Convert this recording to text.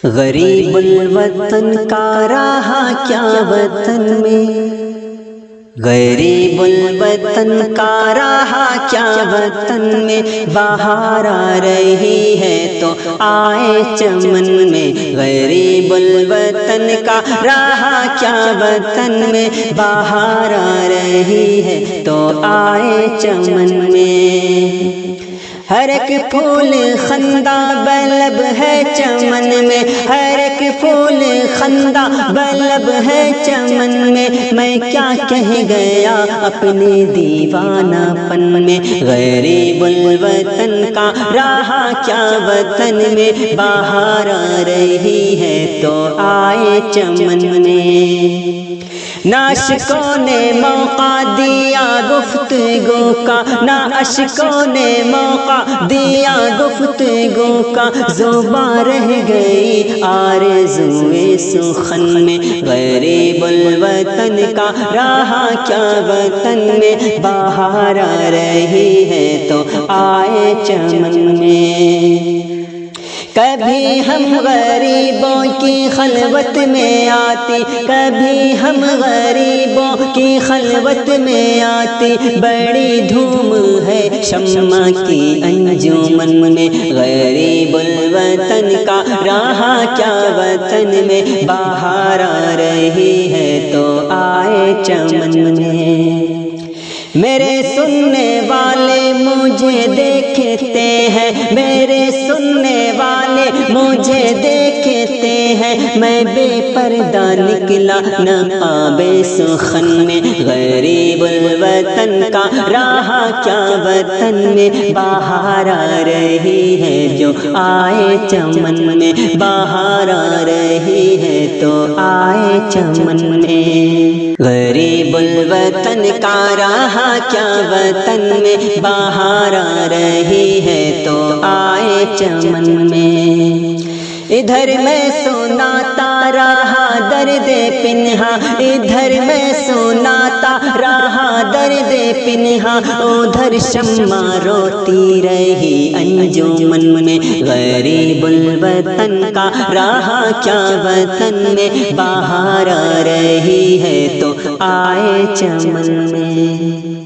غریب الوطن کا رہا کیا وطن میں، غریب الوطن کا رہا کیا وطن میں، بہار آ رہی ہے تو آئے چمن میں، غریب الوطن کا رہا کیا وطن میں، بہار آ رہی ہے تو آئے چمن میں، ہر ایک پھول خندہ بلب ہے چمن میں، ہر ایک پھول خندہ بلب ہے چمن میں کیا کہہ گیا اپنے دیوانہ پن میں، غریب الوطن کا رہا کیا وطن میں، بہار آ رہی ہے تو آئے چمن میں، نہ عشقوں نے موقع دیا گفتگو کا، نہ عشقوں نے موقع دیا گفتگو کا، زباں رہ گئی آرزوئے سخن میں، غریب الوطن کا رہا کیا وطن میں، بہار آ رہی ہے تو آئے چمن میں، کبھی ہم غریبوں کی خلوت میں آتی، کبھی ہم غریبوں کی خلوت میں آتی، بڑی دھوم ہے شمع کی انجمن میں، غریب الوطن کا رہا کیا وطن میں، بہار آ رہی ہے تو آئے چمن میں، میرے سننے والے مجھے دیکھتے ہیں، میرے سننے والے مجھے دیکھتے ہیں، میں بے پردہ نکلا نقاب سخن میں، غریب الوطن کا رہا کیا وطن میں، بہار آ رہی ہے جو آئے چمن میں، بہار آ رہی ہے تو آئے چمن میں، غریب الوطن کا رہا کیا وطن میں، بہار آ رہی ہے تو آئے چمن میں، ادھر میں سناتا رہا درد پنہا، ادھر میں سناتا رہا درد پنہا، ادھر شمع روتی رہی انجمن میں، غریب الوطن کا رہا کیا وطن میں، بہار آ رہی ہے تو آئے چمن میں۔